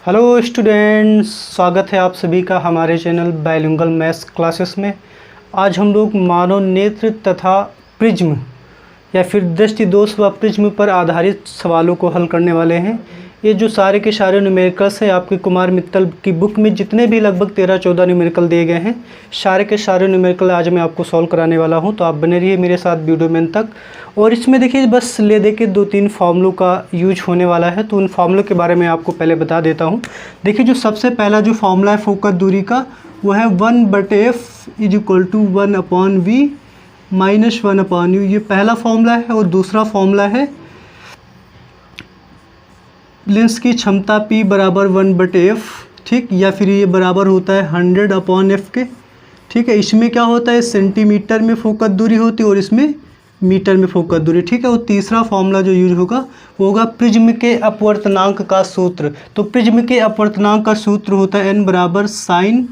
Hello students, स्वागत है आप सभी का हमारे चैनल बायलिंगुअल मैथ्स क्लासेस में। आज हम लोग मानव नेत्र तथा प्रिज्म या फिर दृष्टि दोष व प्रिज्म पर आधारित सवालों को हल करने वाले हैं। ये जो सारे के सारे न्यूमेरिकल्स हैं, आपके कुमार मित्तल की बुक में जितने भी लगभग 13-14 न्यूमेरिकल दिए गए हैं, सारे के सारे न्यूमेरिकल आज मैं आपको सॉल्व कराने वाला हूं। तो आप बने रहिए मेरे साथ वीडियो में तक। और इसमें देखिए बस ले दे के 2-3 फॉर्मूलों का यूज होने वाला है, तो उन फॉर्मूलों के बारे में आपको पहले बता देता हूँ। देखिए जो सबसे पहला जो फॉर्मूला है फोकस दूरी का, वो है 1/f = 1/v - 1/u। ये पहला फॉर्मूला है। और दूसरा फॉर्मूला है लेंस की क्षमता P = 1/f, ठीक, या फिर ये बराबर होता है 100/f के, ठीक है। इसमें क्या होता है, सेंटीमीटर में फोकस दूरी होती है और इसमें मीटर में फोकस दूरी, ठीक है। और तीसरा फॉर्मूला जो यूज होगा वो होगा प्रिज्म के अपवर्तनांक का सूत्र। तो प्रिज्म के अपवर्तनांक का सूत्र होता है n = sin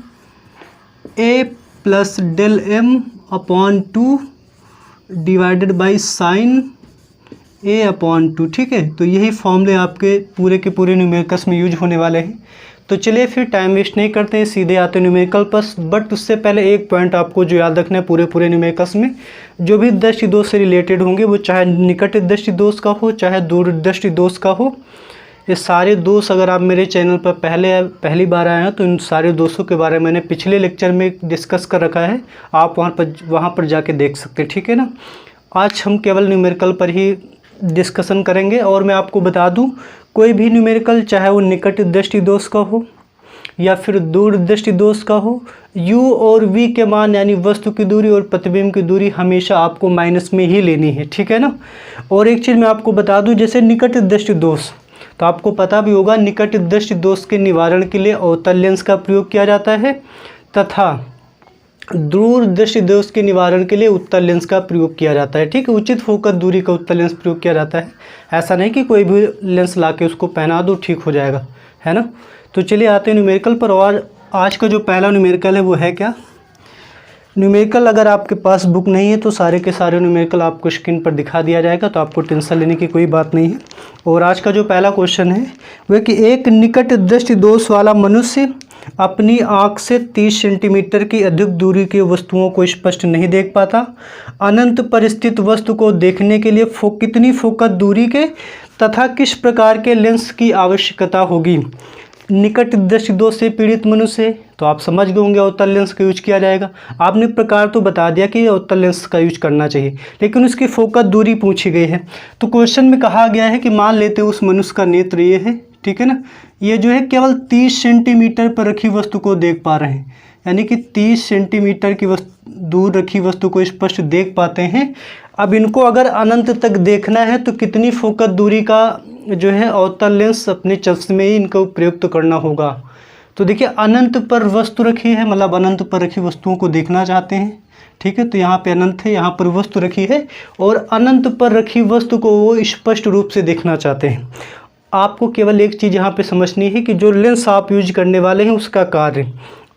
A + Δm/2 / sin A/2, ठीक है। तो यही फॉर्मूले आपके पूरे के पूरे न्यूमेरिकल्स में यूज होने वाले हैं। तो चलिए फिर टाइम वेस्ट नहीं करते हैं, सीधे आते हैं न्यूमेरिकल पर। बट उससे पहले एक पॉइंट आपको जो याद रखना है, पूरे न्यूमेरिकल्स में जो भी दृष्टि दोष से रिलेटेड होंगे, वो चाहे निकट दृष्टि दोष का हो चाहे दूर दृष्टि दोष का हो, ये सारे दोष अगर आप मेरे चैनल पर पहली बार आए हैं तो इन सारे दोषों के बारे में मैंने पिछले लेक्चर में डिस्कस कर रखा है, आप वहाँ पर जाके देख सकते हैं, ठीक है ना। आज हम केवल न्यूमेरिकल पर ही डिस्कशन करेंगे। और मैं आपको बता दूं, कोई भी न्यूमेरिकल चाहे वो निकट दृष्टि दोष का हो या फिर दूर दृष्टि दोष का हो, u और v के मान यानी वस्तु की दूरी और प्रतिबिंब की दूरी हमेशा आपको माइनस में ही लेनी है, ठीक है ना। और एक चीज़ मैं आपको बता दूं, जैसे निकट दृष्टि दोष, तो आपको पता भी होगा निकट दृष्टि दोष के निवारण के लिए अवतल लेंस का प्रयोग किया जाता है तथा दूर दृष्टि दोष के निवारण के लिए उत्तल लेंस का प्रयोग किया जाता है, ठीक है। उचित फोकस दूरी का उत्तल लेंस प्रयोग किया जाता है। ऐसा नहीं कि कोई भी लेंस लाके उसको पहना दो ठीक हो जाएगा, है ना। तो चलिए आते हैं न्यूमेरिकल पर। और आज का जो पहला न्यूमेरिकल है वो है क्या, न्यूमेरिकल अगर आपके पास बुक नहीं है तो सारे के सारे न्यूमेरिकल आपको स्क्रीन पर दिखा दिया जाएगा, तो आपको टेंशन लेने की कोई बात नहीं है। और आज का जो पहला क्वेश्चन है वह कि एक निकट दृष्टि दोष वाला मनुष्य अपनी आँख से 30 सेंटीमीटर की अधिक दूरी की वस्तुओं को स्पष्ट नहीं देख पाता। अनंत पर स्थित वस्तु को देखने के लिए कितनी फोकस दूरी के तथा किस प्रकार के लेंस की आवश्यकता होगी। निकट दृष्टि दोष से पीड़ित मनुष्य, तो आप समझ गए होंगे अवतल लेंस का यूज किया जाएगा। आपने प्रकार तो बता दिया कि अवतल लेंस का यूज करना चाहिए, लेकिन उसकी फोकस दूरी पूछी गई है। तो क्वेश्चन में कहा गया है कि मान लेते उस मनुष्य का नेत्र ये है, ठीक है ना, ये जो है केवल 30 सेंटीमीटर पर रखी वस्तु को देख पा रहे हैं, यानी कि 30 सेंटीमीटर की दूर रखी वस्तु को स्पष्ट देख पाते हैं। अब इनको अगर अनंत तक देखना है तो कितनी फोकस दूरी का जो है अवतल लेंस अपने चश्मे ही इनको प्रयुक्त करना होगा। तो देखिए अनंत पर वस्तु रखी है, मतलब अनंत पर रखी वस्तुओं को देखना चाहते हैं, ठीक है। तो यहाँ पे अनंत है, यहाँ पर वस्तु रखी है और अनंत पर रखी वस्तु को वो स्पष्ट रूप से देखना चाहते हैं। आपको केवल एक चीज़ यहाँ पे समझनी है कि जो लेंस आप यूज करने वाले हैं उसका कार्य,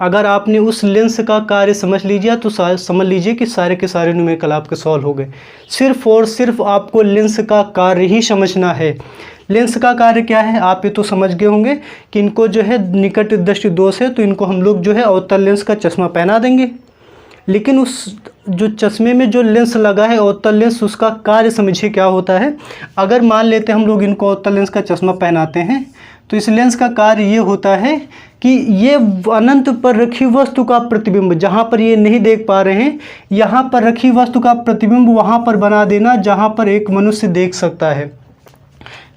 अगर आपने उस लेंस का कार्य समझ लीजिए तो समझ लीजिए कि सारे के सारे न्यूमेरिकल आपके सॉल्व हो गए। सिर्फ और सिर्फ आपको लेंस का कार्य ही समझना है। लेंस का कार्य क्या है आप ये तो समझ गए होंगे कि इनको जो है निकट दृष्टि दोष है तो इनको हम लोग जो है अवतल लेंस का चश्मा पहना देंगे, लेकिन उस जो चश्मे में जो लेंस लगा है अवतल लेंस, उसका कार्य समझिए क्या होता है। अगर मान लेते हम लोग इनको अवतल लेंस का चश्मा पहनाते हैं तो इस लेंस का कार्य ये होता है कि ये अनंत पर रखी वस्तु का प्रतिबिंब, जहाँ पर ये नहीं देख पा रहे हैं, यहाँ पर रखी वस्तु का प्रतिबिंब वहाँ पर बना देना जहाँ पर एक मनुष्य देख सकता है।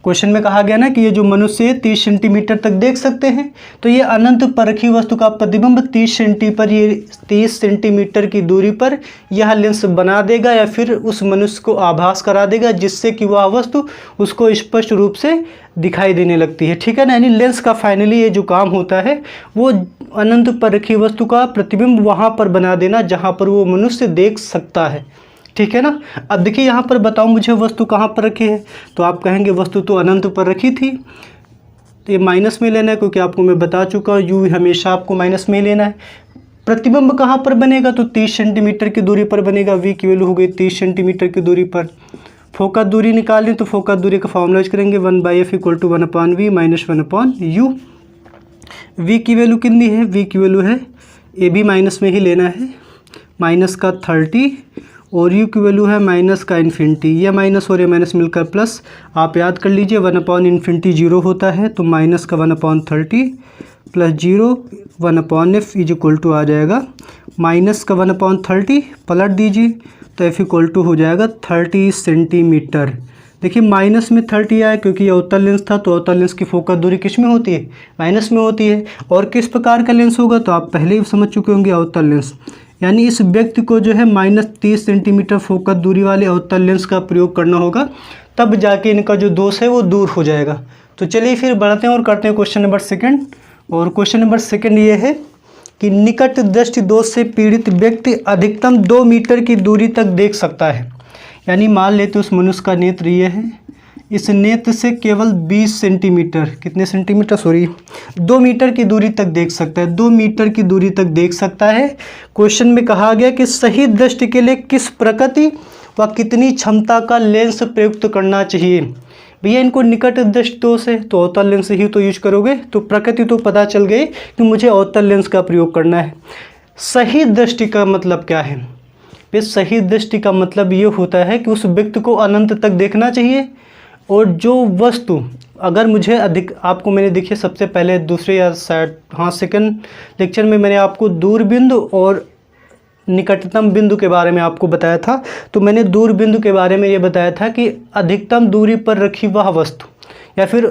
क्वेश्चन में कहा गया ना कि ये जो मनुष्य 30 सेंटीमीटर तक देख सकते हैं, तो ये अनंत पर रखी वस्तु का प्रतिबिंब 30 सेंटीमीटर की दूरी पर यह लेंस बना देगा या फिर उस मनुष्य को आभास करा देगा, जिससे कि वह वस्तु उसको स्पष्ट रूप से दिखाई देने लगती है, ठीक है ना। यानी लेंस का फाइनली ये जो काम होता है वो अनंत पर रखी वस्तु का प्रतिबिंब वहाँ पर बना देना जहाँ पर वो मनुष्य देख सकता है, ठीक है ना। अब देखिए यहाँ पर बताओ मुझे वस्तु कहाँ पर रखी है, तो आप कहेंगे वस्तु तो अनंत पर रखी थी, तो ये माइनस में लेना है क्योंकि आपको मैं बता चुका हूँ u हमेशा आपको माइनस में लेना है। प्रतिबिंब कहाँ पर बनेगा, तो 30 सेंटीमीटर की दूरी पर बनेगा। v की वैल्यू हो गई 30 सेंटीमीटर की दूरी पर। फोकस दूरी निकालें तो फोकस दूरी का फॉर्मूला यूज करेंगे 1/f = 1/v - 1/u। v की वैल्यू कितनी है, v की वैल्यू है ए बी माइनस में ही लेना है, माइनस का 30 और u की वैल्यू है माइनस का इन्फिनिटी। ये माइनस और ये माइनस मिलकर प्लस, आप याद कर लीजिए 1/∞ 0 होता है, तो माइनस का 1/30 plus 0 1/f is equal to आ जाएगा माइनस का 1/30, पलट दीजिए तो f इक्वल टू हो जाएगा 30 सेंटीमीटर। देखिए माइनस में 30 आया क्योंकि ये उत्तल लेंस था, तो उत्तल लेंस की फोकस दूरी किस में होती है, माइनस में होती है। और किस प्रकार का लेंस होगा तो आप पहले ही समझ चुके होंगे, अवतल लेंस। यानी इस व्यक्ति को जो है -30 सेंटीमीटर फोकस दूरी वाले अवतल लेंस का प्रयोग करना होगा, तब जाके इनका जो दोष है वो दूर हो जाएगा। तो चलिए फिर बढ़ते हैं और करते हैं क्वेश्चन नंबर 2। और क्वेश्चन नंबर 2 ये है कि निकट दृष्टि दोष से पीड़ित व्यक्ति अधिकतम 2 मीटर की दूरी तक देख सकता है। यानी मान लेते उस मनुष्य का नेत्र ये है, इस नेत्र से केवल 20 सेंटीमीटर, कितने सेंटीमीटर, सॉरी 2 मीटर की दूरी तक देख सकता है, 2 मीटर की दूरी तक देख सकता है। क्वेश्चन में कहा गया कि सही दृष्टि के लिए किस प्रकृति व कितनी क्षमता का लेंस प्रयुक्त करना चाहिए। भैया इनको निकट दृष्टि दोष है तो अवतल लेंस ही तो यूज करोगे, तो प्रकृति तो पता चल गई कि मुझे अवतल लेंस का प्रयोग करना है। सही दृष्टि का मतलब क्या है, फिर सही दृष्टि का मतलब ये होता है कि उस व्यक्ति को अनंत तक देखना चाहिए, और जो वस्तु अगर मुझे अधिक, आपको मैंने देखिए सबसे पहले दूसरे या शायद हाँ सेकंड लेक्चर में मैंने आपको दूरबिंदु और निकटतम बिंदु के बारे में आपको बताया था। तो मैंने दूरबिंदु के बारे में ये बताया था कि अधिकतम दूरी पर रखी वह वस्तु या फिर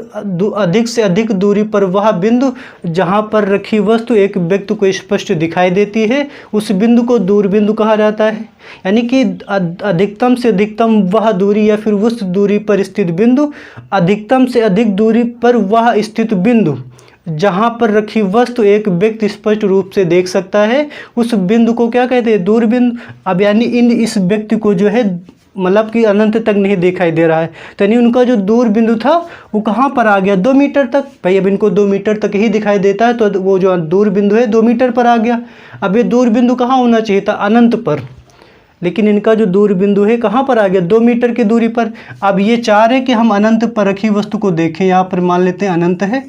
अधिक से अधिक दूरी पर वह बिंदु जहाँ पर रखी वस्तु एक व्यक्ति को स्पष्ट दिखाई देती है, उस बिंदु को दूरबिंदु कहा जाता है। यानी कि अधिकतम से अधिकतम वह दूरी या फिर उस दूरी पर स्थित बिंदु, अधिकतम से अधिक दूरी पर वह स्थित बिंदु जहाँ पर रखी वस्तु एक व्यक्ति स्पष्ट रूप से देख सकता है, उस बिंदु को क्या कहते हैं, दूरबिंदु। अब यानी इस व्यक्ति को जो है मतलब कि अनंत तक नहीं दिखाई दे रहा है, तो यानी उनका जो दूर बिंदु था वो कहाँ पर आ गया, 2 मीटर तक। भाई अब इनको 2 मीटर तक ही दिखाई देता है, तो वो जो दूर बिंदु है 2 मीटर पर आ गया। अब ये दूर बिंदु कहाँ होना चाहिए था, अनंत पर, लेकिन इनका जो दूर बिंदु है कहाँ पर आ गया, 2 मीटर की दूरी पर। अब ये चाह रहे कि हम अनंत पर रखी वस्तु को देखें, यहाँ पर मान लेते हैं अनंत है,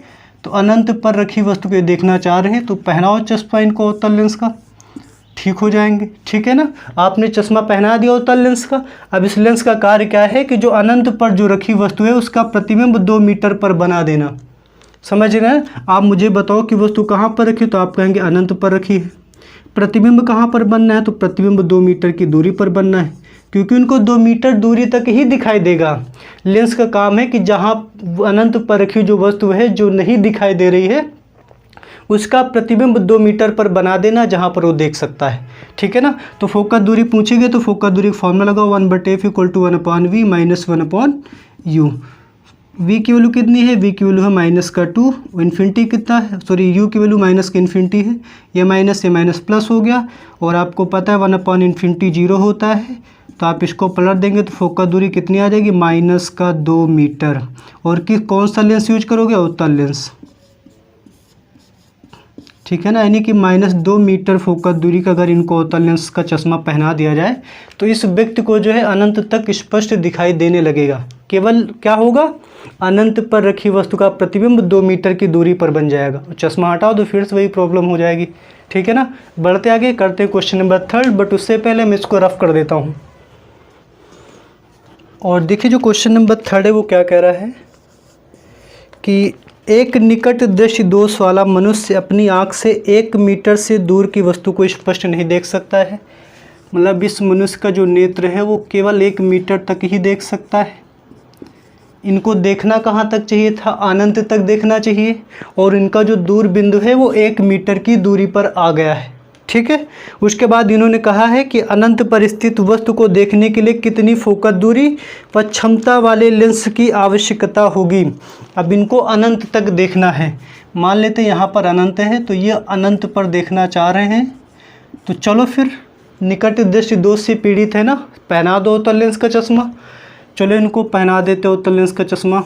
तो अनंत पर रखी वस्तु को देखना चाह रहे हैं, तो पहनाओ चश्मा इनको अवतल लेंस का, ठीक हो जाएंगे। ठीक है ना, आपने चश्मा पहना दिया अवतल लेंस का। अब इस लेंस का कार्य क्या है कि जो अनंत पर जो रखी वस्तु है उसका प्रतिबिंब 2 मीटर पर बना देना। समझ रहे हैं, आप मुझे बताओ कि वस्तु कहाँ पर रखी, तो आप कहेंगे अनंत पर रखी है। प्रतिबिंब कहाँ पर बनना है, तो प्रतिबिंब 2 मीटर की दूरी पर बनना है, क्योंकि उनको 2 मीटर दूरी तक ही दिखाई देगा। लेंस का काम है कि जहाँ अनंत पर रखी जो वस्तु है जो नहीं दिखाई दे रही है उसका प्रतिबिंब 2 मीटर पर बना देना जहाँ पर वो देख सकता है। ठीक है ना, तो फोकस दूरी पूछेंगे तो फोकस दूरी का फॉर्मूला लगाओ, 1/f = 1/v - 1/u। v की वैल्यू कितनी है, v की वैल्यू है -2, इन्फिनिटी कितना है, सॉरी u की वैल्यू -∞ है, ये माइनस प्लस हो गया। और आपको पता है 1/∞ 0 होता है, तो आप इसको पलट देंगे तो फोकस दूरी कितनी आ जाएगी, -2 मीटर। और कौन सा लेंस यूज करोगे, अवतल लेंस। ठीक है ना, यानी कि -2 मीटर फोकस दूरी का अगर इनको अवतल लेंस का चश्मा पहना दिया जाए तो इस व्यक्ति को जो है अनंत तक स्पष्ट दिखाई देने लगेगा। केवल क्या होगा, अनंत पर रखी वस्तु का प्रतिबिंब 2 मीटर की दूरी पर बन जाएगा। चश्मा हटाओ तो फिर से वही प्रॉब्लम हो जाएगी। ठीक है ना, बढ़ते आगे करते हैं क्वेश्चन नंबर 3, बट उससे पहले मैं इसको रफ कर देता हूँ। और देखिए जो क्वेश्चन नंबर 3 है वो क्या कह रहा है कि एक निकट दृष्टि दोष वाला मनुष्य अपनी आँख से 1 मीटर से दूर की वस्तु को स्पष्ट नहीं देख सकता है। मतलब इस मनुष्य का जो नेत्र है वो केवल 1 मीटर तक ही देख सकता है। इनको देखना कहाँ तक चाहिए था, अनंत तक देखना चाहिए, और इनका जो दूर बिंदु है वो 1 मीटर की दूरी पर आ गया है। ठीक है, उसके बाद इन्होंने कहा है कि अनंत पर स्थित वस्तु को देखने के लिए कितनी फोकस दूरी व क्षमता वाले लेंस की आवश्यकता होगी। अब इनको अनंत तक देखना है, मान लेते हैं यहाँ पर अनंत है, तो ये अनंत पर देखना चाह रहे हैं। तो चलो फिर निकट दृष्टि दोष से पीड़ित है ना, पहना दो अवतल लेंस का चश्मा। चलो इनको पहना देते अवतल लेंस का चश्मा।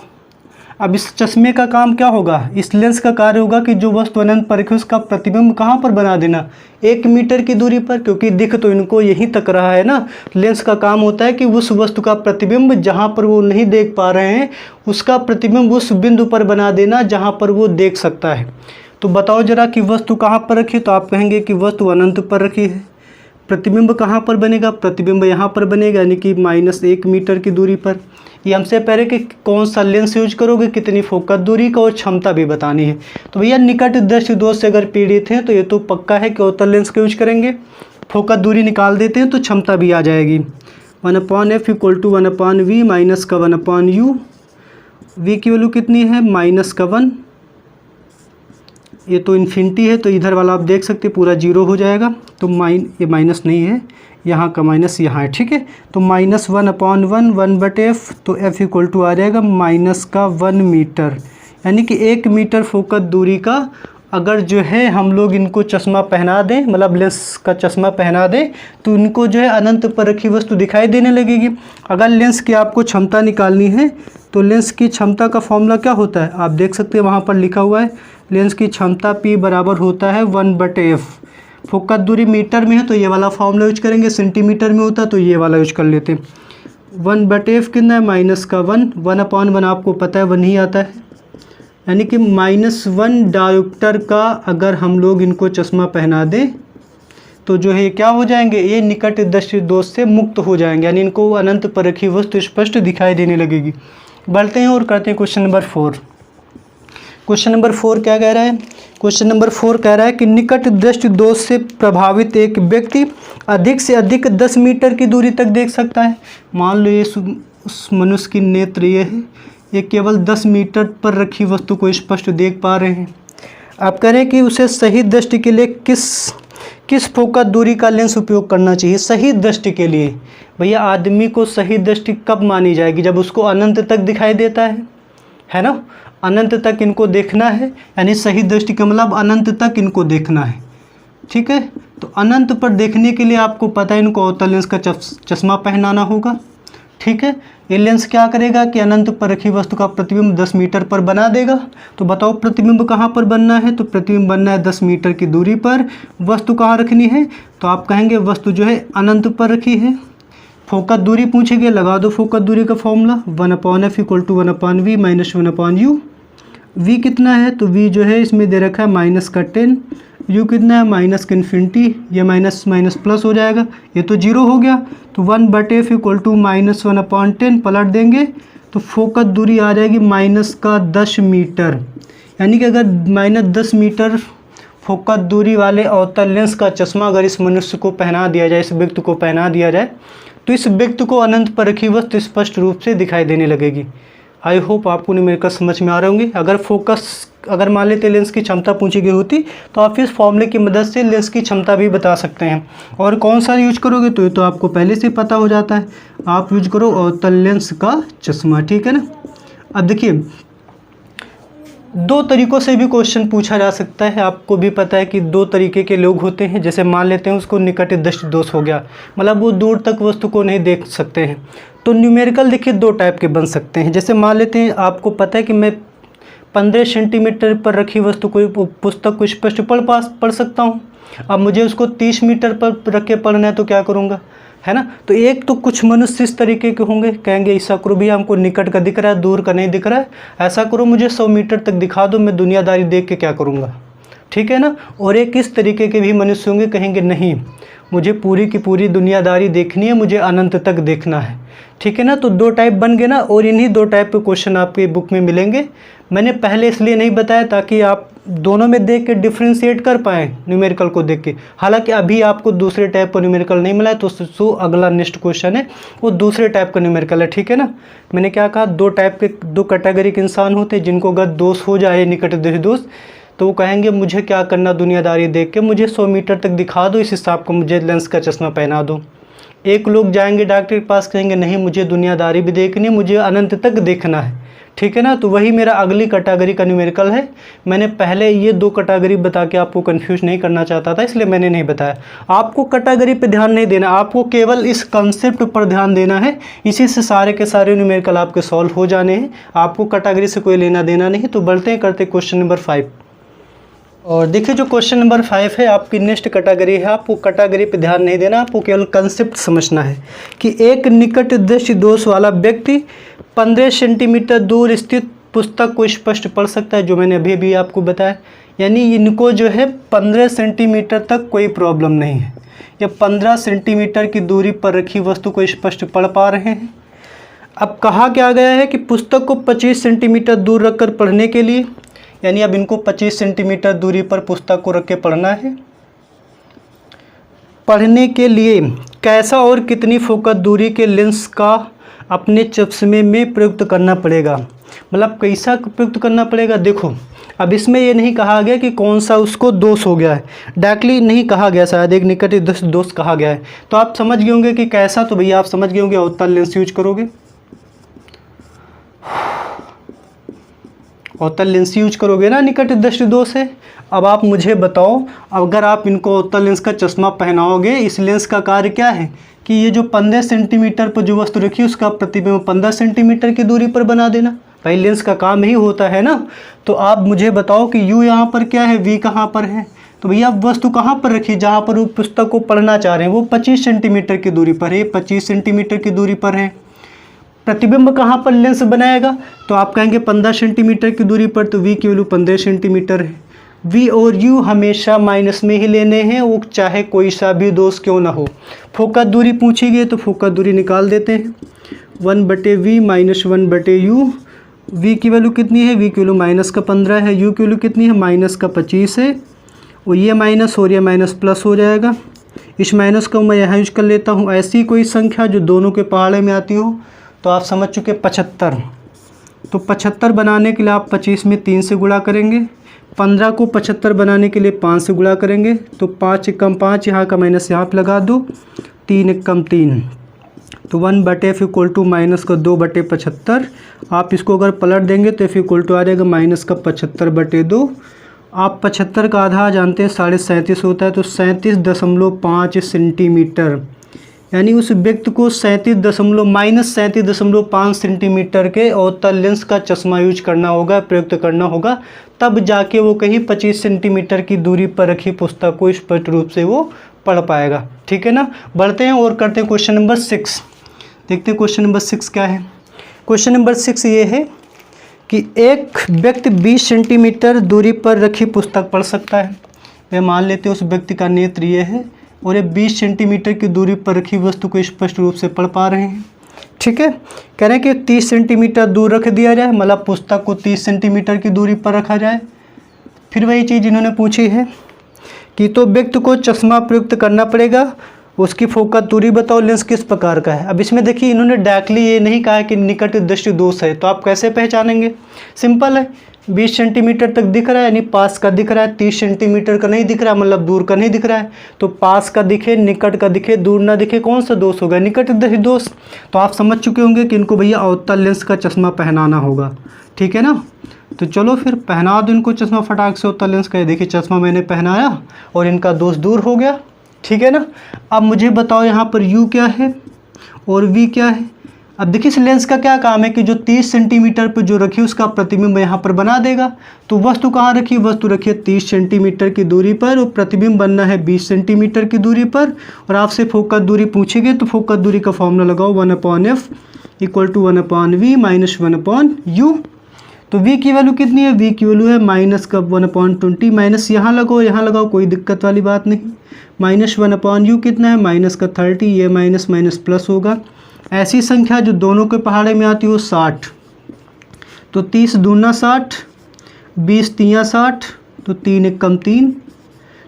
अब इस चश्मे का काम क्या होगा, इस लेंस का कार्य होगा कि जो वस्तु अनंत पर रखी उसका प्रतिबिंब कहाँ पर बना देना, 1 मीटर की दूरी पर, क्योंकि दिख तो इनको यहीं तक रहा है ना। लेंस का काम होता है कि उस वस्तु का प्रतिबिंब जहाँ पर वो नहीं देख पा रहे हैं उसका प्रतिबिंब उस बिंदु पर बना देना जहाँ पर वो देख सकता है। तो बताओ जरा कि वस्तु कहाँ पर रखी है, तो आप कहेंगे कि वस्तु अनंत पर रखी है। प्रतिबिंब कहाँ पर बनेगा, प्रतिबिंब यहाँ पर बनेगा, यानी कि -1 मीटर की दूरी पर। ये हमसे पहले कि कौन सा लेंस यूज करोगे, कितनी फोकस दूरी का और क्षमता भी बतानी है। तो भैया निकट दृष्टि दोष से अगर पीड़ित हैं तो ये तो पक्का है कि अवतल लेंस का यूज करेंगे। फोकस दूरी निकाल देते हैं तो क्षमता भी आ जाएगी। 1/f = 1/v माइनस का 1/u। v की वैल्यू कितनी है, -1। ये तो इन्फिनिटी है तो इधर वाला आप देख सकते हैं पूरा 0 हो जाएगा। तो ये माइनस नहीं है, यहाँ का माइनस यहाँ है, ठीक है। तो -1/1 1/f, तो f = आ जाएगा -1 मीटर, यानी कि 1 मीटर फोकस दूरी का अगर जो है हम लोग इनको चश्मा पहना दें, मतलब लेंस का चश्मा पहना दें, तो इनको जो है अनंत पर रखी वस्तु दिखाई देने लगेगी। अगर लेंस की आपको क्षमता निकालनी है तो लेंस की क्षमता का फॉर्मूला क्या होता है, आप देख सकते हैं वहाँ पर लिखा हुआ है। लेंस की क्षमता P बराबर होता है 1/f। फोकस दूरी मीटर में है तो ये वाला फॉर्मूला यूज करेंगे, सेंटीमीटर में होता है तो ये वाला यूज कर लेते हैं। 1/f कितना है, -1, 1/1 आपको पता है 1 ही आता है, यानी कि -1 डायोप्टर का अगर हम लोग इनको चश्मा पहना दें तो जो है ये क्या हो जाएंगे, ये निकट दृष्टि दोष से मुक्त हो जाएंगे, यानी इनको अनंत पर रखी वस्तु स्पष्ट दिखाई देने लगेगी। बढ़ते हैं और करते हैं क्वेश्चन नंबर 4। क्वेश्चन नंबर 4 क्या कह रहा है, क्वेश्चन नंबर 4 कह रहा है कि निकट दृष्टि दोष से प्रभावित एक व्यक्ति अधिक से अधिक 10 मीटर की दूरी तक देख सकता है। मान लो ये उस मनुष्य की नेत्र ये है, ये केवल 10 मीटर पर रखी वस्तु को स्पष्ट देख पा रहे हैं। आप कह रहे हैं कि उसे सही दृष्टि के लिए किस फोकस दूरी का लेंस उपयोग करना चाहिए। सही दृष्टि के लिए भैया आदमी को सही दृष्टि कब मानी जाएगी, जब उसको अनंत तक दिखाई देता है ना, अनंत तक इनको देखना है, यानी सही दृष्टि का मतलब अनंत तक इनको देखना है, ठीक है। तो अनंत पर देखने के लिए आपको पता है इनको अवतल लेंस का चश्मा पहनाना होगा, ठीक है। ये लेंस क्या करेगा कि अनंत पर रखी वस्तु का प्रतिबिंब 10 मीटर पर बना देगा। तो बताओ प्रतिबिंब कहाँ पर बनना है, तो प्रतिबिंब बनना है 10 मीटर की दूरी पर। वस्तु कहाँ रखनी है, तो आप कहेंगे वस्तु जो है अनंत पर रखी है। फोकस दूरी पूछेंगे, लगा दो फोकस दूरी का formula, 1/f = 1/v minus 1/u। v कितना है, तो v जो है इसमें दे रखा है -10, u कितना है -∞, ये माइनस माइनस प्लस हो जाएगा, ये तो 0 हो गया। तो 1/f = -1/10 पलट देंगे तो फोकस दूरी आ जाएगी -10 मीटर, यानी कि अगर -10 मीटर फोकस दूरी वाले अवतल लेंस का चश्मा अगर इस मनुष्य को पहना दिया जाए, इस व्यक्ति को पहना दिया जाए, तो इस व्यक्ति को अनंत पर रखी वस्तु स्पष्ट रूप से दिखाई देने लगेगी। आई होप आपको मेरे का समझ में आ रहे होंगे। अगर मान लेते लेंस की क्षमता पूछी गई होती तो आप इस फॉर्मूले की मदद से लेंस की क्षमता भी बता सकते हैं। और कौन सा यूज करोगे, तो ये तो आपको पहले से पता हो जाता है, आप यूज करो अवतल लेंस का चश्मा, ठीक है ना। अब देखिए 2 तरीक़ों से भी क्वेश्चन पूछा जा सकता है। आपको भी पता है कि 2 तरीके के लोग होते हैं। जैसे मान लेते हैं उसको निकट दृष्टि दोष हो गया, मतलब वो दूर तक वस्तु को नहीं देख सकते हैं। तो न्यूमेरिकल देखिए 2 टाइप के बन सकते हैं। जैसे मान लेते हैं आपको पता है कि मैं 15 सेंटीमीटर पर रखी वस्तु कोई पुस्तक को स्पष्ट पढ़ सकता हूँ। अब मुझे उसको 30 मीटर पर रख के पढ़ना है तो क्या करूँगा, है ना। तो एक तो कुछ मनुष्य इस तरीके के होंगे, कहेंगे ऐसा करो भैया हमको निकट का दिख रहा है, दूर का नहीं दिख रहा है, ऐसा करो मुझे 100 मीटर तक दिखा दो, मैं दुनियादारी देख के क्या करूँगा, ठीक है ना। और एक इस तरीके के भी मनुष्य होंगे, कहेंगे नहीं मुझे पूरी की पूरी दुनियादारी देखनी है, मुझे अनंत तक देखना है, ठीक है ना। तो 2 टाइप बन गए ना, और इन्हीं 2 टाइप के क्वेश्चन आपके बुक में मिलेंगे। मैंने पहले इसलिए नहीं बताया ताकि आप दोनों में देख के डिफ्रेंशिएट कर पाएँ न्यूमेरिकल को देख के। हालांकि अभी आपको दूसरे टाइप का न्यूमेरिकल नहीं मिला है, तो अगला नेक्स्ट क्वेश्चन है वो दूसरे टाइप का न्यूमेरिकल है, ठीक है ना। मैंने क्या कहा, 2 टाइप के 2 कैटेगरी के इंसान होते हैं, जिनको अगर दोष हो जाए निकट दृष्टि दोष तो वो कहेंगे मुझे क्या करना दुनियादारी देख के, मुझे 100 मीटर तक दिखा दो, इस हिसाब का मुझे लेंस का चश्मा पहना दो। एक लोग जाएंगे डॉक्टर के पास, कहेंगे नहीं मुझे दुनियादारी भी देखनी, मुझे अनंत तक देखना है, ठीक है ना। तो वही मेरा अगली कैटेगरी का न्यूमेरिकल है। मैंने पहले ये 2 कैटेगरी बता के आपको कंफ्यूज नहीं करना चाहता था, इसलिए मैंने नहीं बताया। आपको कैटेगरी पे ध्यान नहीं देना, आपको केवल इस कंसेप्ट पर ध्यान देना है। इसी से सारे के सारे न्यूमेरिकल आपके सॉल्व हो जाने हैं, आपको कैटेगरी से कोई लेना देना नहीं। तो बढ़ते हैं, करते क्वेश्चन नंबर 5। और देखिए जो क्वेश्चन नंबर 5 है आपकी नेक्स्ट कैटेगरी है। आपको कैटेगरी पे ध्यान नहीं देना, आपको केवल कंसेप्ट समझना है कि एक निकट दृष्टि दोष वाला व्यक्ति 15 सेंटीमीटर दूर स्थित पुस्तक को स्पष्ट पढ़ सकता है, जो मैंने अभी भी आपको बताया। यानी इनको जो है 15 सेंटीमीटर तक कोई प्रॉब्लम नहीं है। ये 15 सेंटीमीटर की दूरी पर रखी वस्तु को स्पष्ट पढ़ पा रहे हैं। अब कहा क्या गया है कि पुस्तक को 25 सेंटीमीटर दूर रखकर पढ़ने के लिए, यानी अब इनको 25 सेंटीमीटर दूरी पर पुस्तक को रख के पढ़ना है। पढ़ने के लिए कैसा और कितनी फोकस दूरी के लेंस का अपने चश्मे में प्रयुक्त करना पड़ेगा, मतलब कैसा प्रयुक्त करना पड़ेगा। देखो अब इसमें ये नहीं कहा गया कि कौन सा उसको दोष हो गया है, डायरेक्टली नहीं कहा गया, शायद एक निकट दोष कहा गया है। तो आप समझ गए होंगे कि कैसा, तो भैया आप समझ गए होंगे अवतल लेंस यूज करोगे, अवतल लेंस यूज करोगे ना, निकट दृष्टि दोष है। अब आप मुझे बताओ, अगर आप इनको अवतल लेंस का चश्मा पहनाओगे, इस लेंस का कार्य क्या है कि ये जो 15 सेंटीमीटर पर जो वस्तु रखी है उसका प्रतिबिंब 15 सेंटीमीटर की दूरी पर बना देना। भाई लेंस का काम ही होता है ना। तो आप मुझे बताओ कि U यहाँ पर क्या है, V कहाँ पर है। तो भैया वस्तु कहाँ पर रखी, जहाँ पर वो पुस्तक को पढ़ना चाह रहे हैं वो 25 सेंटीमीटर की दूरी पर है, 25 सेंटीमीटर की दूरी पर है। प्रतिबिंब कहाँ पर लेंस बनाएगा, तो आप कहेंगे 15 सेंटीमीटर की दूरी पर, तो V की वैल्यू 15 सेंटीमीटर है। V और U हमेशा माइनस में ही लेने हैं, वो चाहे कोई सा भी दोष क्यों ना हो। फोकस दूरी पूछी गई तो फोकस दूरी निकाल देते हैं, 1/V माइनस 1/U। V की वैल्यू कितनी है, V की वैल्यू माइनस का 15 है, U की वैल्यू कितनी है, माइनस का 25 है। और ये माइनस और ये माइनस प्लस हो जाएगा। इस माइनस को मैं यहाँ यूज कर लेता हूँ। ऐसी कोई संख्या जो दोनों के पहाड़े में आती हो, तो आप समझ चुके 75। तो 75 बनाने के लिए आप 25 में 3 से गुणा करेंगे, 15 को 75 बनाने के लिए 5 से गुणा करेंगे, तो 5 एकम 5, यहाँ का माइनस यहाँ पर लगा दो, 3 एकम 3, तो 1/F इक्वल टू माइनस का 2/75। आप इसको अगर पलट देंगे तो F इक्वल टू आ जाएगा माइनस का 75/2। आप 75 का आधा जानते हैं 37.5 होता है, तो 37.5 सेंटीमीटर, यानी उस व्यक्ति को 37.5 सेंटीमीटर के अवतल लेंस का चश्मा यूज करना होगा, प्रयुक्त करना होगा, तब जाके वो कहीं 25 सेंटीमीटर की दूरी पर रखी पुस्तक को स्पष्ट रूप से वो पढ़ पाएगा। ठीक है ना। बढ़ते हैं और करते हैं क्वेश्चन नंबर 6। देखते हैं क्वेश्चन नंबर 6 क्या है। क्वेश्चन नंबर 6 ये है कि एक व्यक्ति 20 सेंटीमीटर दूरी पर रखी पुस्तक पढ़ सकता है। वे मान लेते हैं उस व्यक्ति का नेत्र ये है और ये 20 सेंटीमीटर की दूरी पर रखी वस्तु को स्पष्ट रूप से पढ़ पा रहे हैं। ठीक है, कह रहे हैं कि 30 सेंटीमीटर दूर रख दिया जाए, मतलब पुस्तक को 30 सेंटीमीटर की दूरी पर रखा जाए। फिर वही चीज़ इन्होंने पूछी है कि तो व्यक्ति को चश्मा प्रयुक्त करना पड़ेगा, उसकी फोकस दूरी बताओ, लेंस किस प्रकार का है। अब इसमें देखिए इन्होंने डायरेक्टली ये नहीं कहा कि निकट दृष्टि दोष है, तो आप कैसे पहचानेंगे। सिंपल है, 20 सेंटीमीटर तक दिख रहा है यानी पास का दिख रहा है, 30 सेंटीमीटर का नहीं दिख रहा है मतलब दूर का नहीं दिख रहा है। तो पास का दिखे, निकट का दिखे, दूर ना दिखे, कौन सा दोष होगा, निकट दृष्टि दोष। तो आप समझ चुके होंगे कि इनको भैया अवतल लेंस का चश्मा पहनाना होगा। ठीक है ना। तो चलो फिर पहना दो इनको चश्मा फटाक से अवतल लेंस का। ये देखिए चश्मा मैंने पहनाया और इनका दोष दूर हो गया। ठीक है ना। अब मुझे बताओ यहाँ पर U क्या है और V क्या है। अब देखिए इस लेंस का क्या काम है कि जो 30 सेंटीमीटर पर जो रखी उसका प्रतिबिंब यहाँ पर बना देगा। तो वस्तु कहाँ रखी, वस्तु रखी है 30 सेंटीमीटर की दूरी पर और प्रतिबिंब बनना है 20 सेंटीमीटर की दूरी पर। और आपसे फोकस दूरी पूछेंगे तो फोकस दूरी का फॉर्मूला लगाओ 1/F equal to 1/V minus 1/U। तो V की वैल्यू कितनी है, V की वैल्यू है माइनस का 1/20, माइनस यहाँ लगाओ यहाँ लगाओ, कोई दिक्कत वाली बात नहीं। माइनस 1/U कितना है, माइनस का 30, ये माइनस माइनस प्लस होगा। ऐसी संख्या जो दोनों के पहाड़े में आती हो 60, तो 30 दूना 60, 20 तिया 60, तो 3 एकम 3।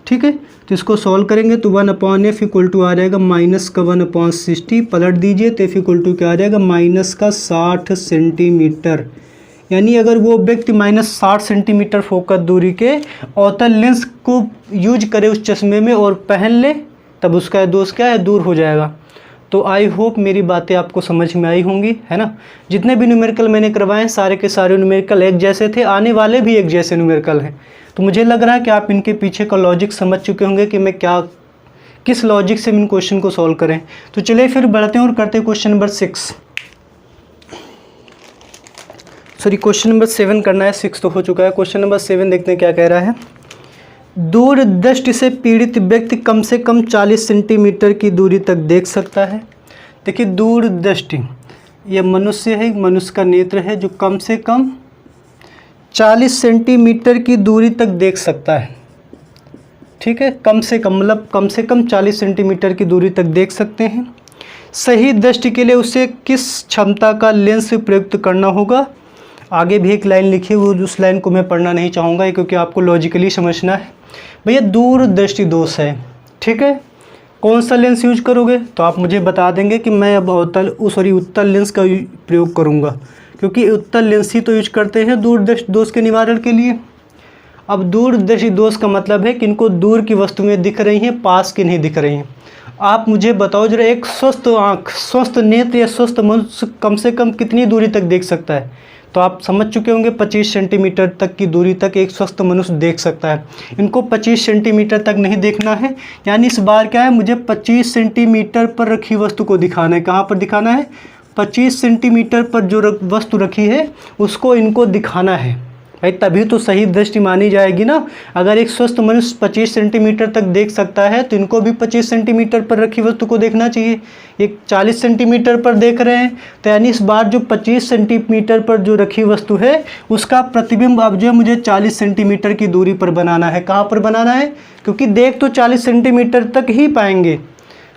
ठीक है, तो इसको सॉल्व करेंगे तो 1/F इक्वल टू आ जाएगा माइनस का 1/60, पलट दीजिए तो F इक्वल टू क्या आ जाएगा माइनस का 60 सेंटीमीटर। यानी अगर वो व्यक्ति माइनस 60 सेंटीमीटर फोकस दूरी के अवतल लेंस को यूज करे उस चश्मे में और पहन ले, तब उसका दोष क्या है, दूर हो जाएगा। तो आई होप मेरी बातें आपको समझ में आई होंगी, है ना। जितने भी न्यूमेरिकल मैंने करवाए हैं सारे के सारे न्यूमेरिकल एक जैसे थे, आने वाले भी एक जैसे न्यूमेरिकल हैं। तो मुझे लग रहा है कि आप इनके पीछे का लॉजिक समझ चुके होंगे कि मैं क्या किस लॉजिक से इन क्वेश्चन को सॉल्व करें। तो चलिए फिर बढ़ते हैं और करते हैं question number 6। Sorry question number 7 करना है, 6 तो हो चुका है। क्वेश्चन नंबर 7 देखते हैं क्या कह रहा है। दूर दृष्टि से पीड़ित व्यक्ति कम से कम 40 सेंटीमीटर की दूरी तक देख सकता है। देखिए दूर दृष्टि, ये मनुष्य है, मनुष्य का नेत्र है जो कम से कम 40 सेंटीमीटर की दूरी तक देख सकता है, ठीक है, कम से कम, मतलब कम से कम 40 सेंटीमीटर की दूरी तक देख सकते हैं। सही दृष्टि के लिए उसे किस क्षमता का लेंस प्रयुक्त करना होगा। आगे भी एक लाइन लिखी है, वो उस लाइन को मैं पढ़ना नहीं चाहूँगा क्योंकि आपको लॉजिकली समझना है। भैया दूरदृष्टि दोष है, ठीक है, कौन सा लेंस यूज करोगे, तो आप मुझे बता देंगे कि मैं अब उत्तल लेंस का प्रयोग करूँगा, क्योंकि उत्तल लेंस ही तो यूज करते हैं दूरदृष्टि दोष के निवारण के लिए। अब दूरदृष्टि दोष का मतलब है कि इनको दूर की वस्तुएं दिख रही हैं, पास की नहीं दिख रही हैं। आप मुझे बताओ जरा, एक स्वस्थ आँख, स्वस्थ नेत्र या स्वस्थ मनुष्य कम से कम कितनी दूरी तक देख सकता है, तो आप समझ चुके होंगे 25 सेंटीमीटर तक की दूरी तक एक स्वस्थ मनुष्य देख सकता है। इनको 25 सेंटीमीटर तक नहीं देखना है, यानी इस बार क्या है, मुझे 25 सेंटीमीटर पर रखी वस्तु को दिखाना है। कहाँ पर दिखाना है, 25 सेंटीमीटर पर जो वस्तु रखी है उसको इनको दिखाना है भाई, तभी तो सही दृष्टि मानी जाएगी ना। अगर एक स्वस्थ मनुष्य 25 सेंटीमीटर तक देख सकता है तो इनको भी 25 सेंटीमीटर पर रखी वस्तु को देखना चाहिए। एक 40 सेंटीमीटर पर देख रहे हैं, तो यानी इस बार जो 25 सेंटीमीटर पर जो रखी वस्तु है उसका प्रतिबिंब अब जो मुझे 40 सेंटीमीटर की दूरी पर बनाना है। कहाँ पर बनाना है, क्योंकि देख तो 40 सेंटीमीटर तक ही पाएंगे।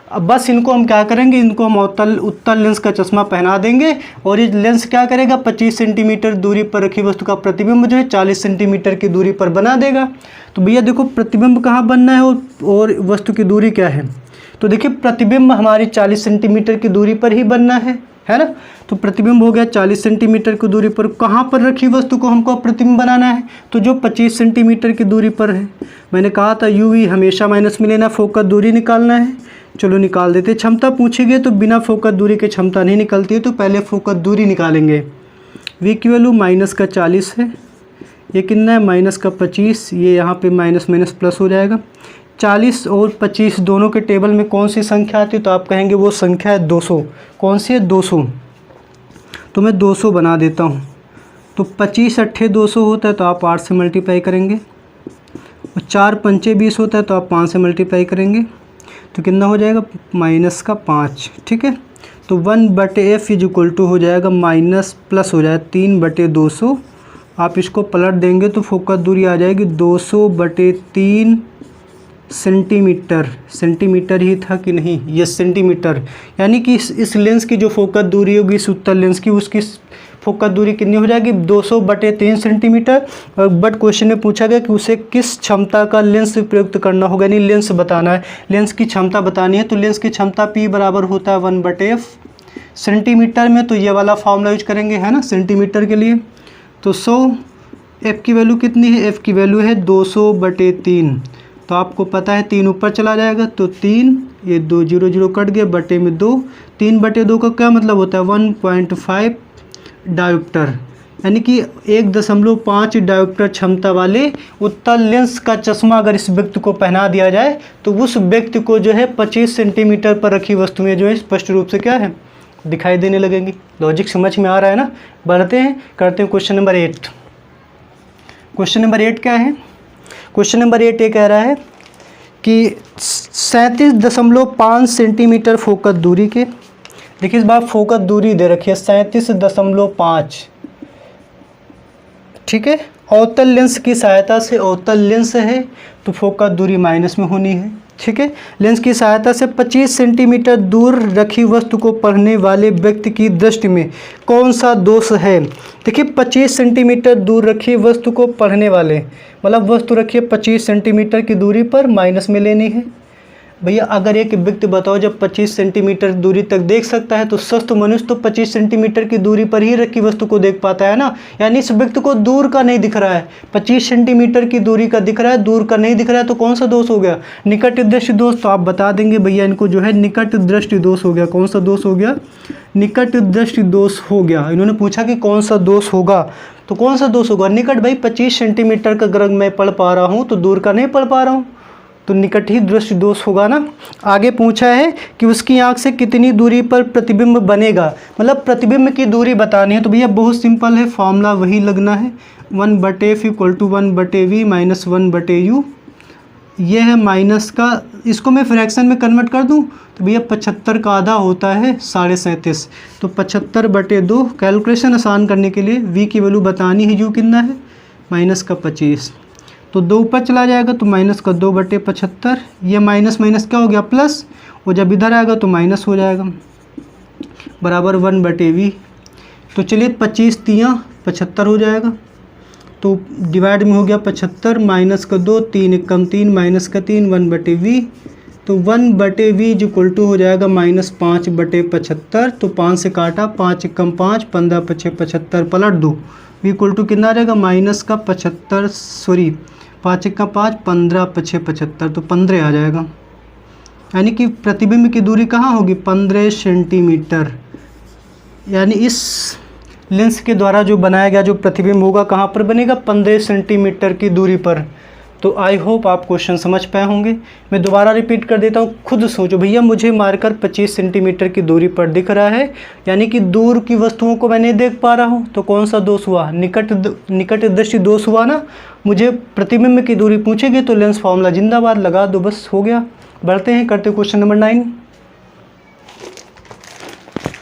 अब बस इनको हम क्या करेंगे, इनको हम उत्तल लेंस का चश्मा पहना देंगे और ये लेंस क्या करेगा, 25 सेंटीमीटर दूरी पर रखी वस्तु का प्रतिबिंब जो है 40 सेंटीमीटर की दूरी पर बना देगा। तो भैया देखो प्रतिबिंब कहाँ बनना है और वस्तु की दूरी क्या है, तो देखिए प्रतिबिंब हमारी 40 सेंटीमीटर की दूरी पर ही बनना है ना। तो प्रतिबिंब हो गया 40 सेंटीमीटर की दूरी पर। कहाँ पर रखी वस्तु को हमको प्रतिबिंब बनाना है, तो जो 25 सेंटीमीटर की दूरी पर है। मैंने कहा था यूवी हमेशा माइनस में लेना, फोकस दूरी निकालना है। चलो निकाल देते। क्षमता पूछी गई तो बिना फोकस दूरी के क्षमता नहीं निकलती है, तो पहले फोकस दूरी निकालेंगे। वी की वैल्यू माइनस का 40 है, ये कितना है माइनस का 25, ये यहाँ पे माइनस माइनस प्लस हो जाएगा। 40 और 25 दोनों के टेबल में कौन सी संख्या आती है, तो आप कहेंगे वो संख्या है 200। कौन सी है, 200। तो मैं 200 बना देता हूँ। तो 25 अट्ठे 200 होता है तो आप 8 से मल्टीप्लाई करेंगे, और 4 पंचे 20 होता है तो आप 5 से मल्टीप्लाई करेंगे, तो कितना हो जाएगा माइनस का 5। ठीक है, तो 1/f इज इक्वल टू हो जाएगा माइनस प्लस हो जाएगा 3/200। आप इसको पलट देंगे तो फोकस दूरी आ जाएगी 200/3 सेंटीमीटर। सेंटीमीटर ही था कि नहीं, ये सेंटीमीटर। यानी कि इस लेंस की जो फोकस दूरी होगी इस उत्तल लेंस की, उसकी फोकस दूरी कितनी हो जाएगी 200/3 सेंटीमीटर। और बट क्वेश्चन में पूछा गया कि उसे किस क्षमता का लेंस प्रयुक्त करना होगा, यानी लेंस बताना है, लेंस की क्षमता बतानी है। तो लेंस की क्षमता P बराबर होता है 1/f। सेंटीमीटर में तो ये वाला फॉर्मूला यूज करेंगे, है ना, सेंटीमीटर के लिए। तो 100, f की वैल्यू कितनी है, f की वैल्यू है 200/3। तो आपको पता है 3 ऊपर चला जाएगा तो 3, ये 2 0 0 कट गए, बटे में 2। 3/2 का क्या मतलब होता है 1.5 डायोप्टर, यानी कि 1.5 डायोप्टर क्षमता वाले उत्तल लेंस का चश्मा अगर इस व्यक्ति को पहना दिया जाए तो उस व्यक्ति को जो है 25 सेंटीमीटर पर रखी वस्तुएं जो है स्पष्ट रूप से क्या है दिखाई देने लगेंगी। लॉजिक समझ में आ रहा है ना। बढ़ते हैं, करते हैं क्वेश्चन नंबर 8। क्वेश्चन नंबर 8 क्या है, क्वेश्चन नंबर 8 ये कह रहा है कि 37.5 सेंटीमीटर फोकस दूरी के, देखिए इस बार फोकस दूरी दे रखी है 37.5। ठीक है, अवतल लेंस की सहायता से, अवतल लेंस है तो फोकस दूरी माइनस में होनी है। ठीक है, लेंस की सहायता से 25 सेंटीमीटर दूर रखी वस्तु को पढ़ने वाले व्यक्ति की दृष्टि में कौन सा दोष है। देखिए 25 सेंटीमीटर दूर रखी वस्तु को पढ़ने वाले, मतलब वस्तु रखिए 25 सेंटीमीटर की दूरी पर, माइनस में लेनी है। भैया अगर एक व्यक्ति बताओ जब 25 सेंटीमीटर दूरी तक देख सकता है तो स्वस्थ मनुष्य तो 25 सेंटीमीटर की दूरी पर ही रखी वस्तु को देख पाता है ना, यानी इस व्यक्ति को दूर का नहीं दिख रहा है, 25 सेंटीमीटर की दूरी का दिख रहा है, दूर का नहीं दिख रहा है। तो कौन सा दोष हो गया, निकट दृष्टि दोष। तो आप बता देंगे भैया इनको जो है निकट दृष्टि दोष हो गया। कौन सा दोष हो गया, निकट दृष्टि दोष हो गया। इन्होंने पूछा कि कौन सा दोष होगा, तो कौन सा दोष होगा, निकट। भाई 25 सेंटीमीटर का अगर मैं पढ़ पा रहा हूँ तो दूर का नहीं पढ़ पा रहा हूँ, तो निकट ही दृष्टि दोष होगा ना। आगे पूछा है कि उसकी आंख से कितनी दूरी पर प्रतिबिंब बनेगा, मतलब प्रतिबिंब की दूरी बतानी है। तो भैया बहुत सिंपल है, फॉर्मूला वही लगना है 1/f equal to 1/v minus 1/u। ये है माइनस का, इसको मैं फ्रैक्शन में कन्वर्ट कर दूं तो भैया 75 का आधा होता है 37.5। तो 75/2, कैलकुलेशन आसान करने के लिए v की वैल्यू बतानी है, u कितना है माइनस का 25, तो 2 ऊपर चला जाएगा तो माइनस का 2/75, ये माइनस माइनस क्या हो गया प्लस, और जब इधर आएगा तो माइनस हो जाएगा, बराबर 1/v। तो चलिए 25 तियाँ 75 हो जाएगा, तो डिवाइड में हो गया 75, माइनस का 2, 3 एकम 3, माइनस का 3, 1/v। तो 1/v इज इक्वल टू हो जाएगा -5/75। तो 5 से काटा, 5 एकम 5, 15 पछे 75, पलट दो, v इक्वल टू कितना रहेगा माइनस का 75, सॉरी 5 एकम 5, 15 पछे 75, तो 15 आ जाएगा। यानी कि प्रतिबिंब की दूरी कहाँ होगी, 15 सेंटीमीटर। यानी इस लेंस के द्वारा जो बनाया गया जो प्रतिबिंब होगा कहाँ पर बनेगा, 15 सेंटीमीटर की दूरी पर। तो आई होप आप क्वेश्चन समझ पाए होंगे। मैं दोबारा रिपीट कर देता हूँ, खुद सोचो भैया, मुझे मार्कर 25 सेंटीमीटर की दूरी पर दिख रहा है, यानी कि दूर की वस्तुओं को मैं नहीं देख पा रहा हूँ, तो कौन सा दोष हुआ, निकट दृष्टि दोष हुआ ना। मुझे प्रतिबिंब की दूरी पूछेगी तो लेंस फॉर्मूला जिंदाबाद लगा दो, बस हो गया। बढ़ते हैं, करते क्वेश्चन नंबर 9।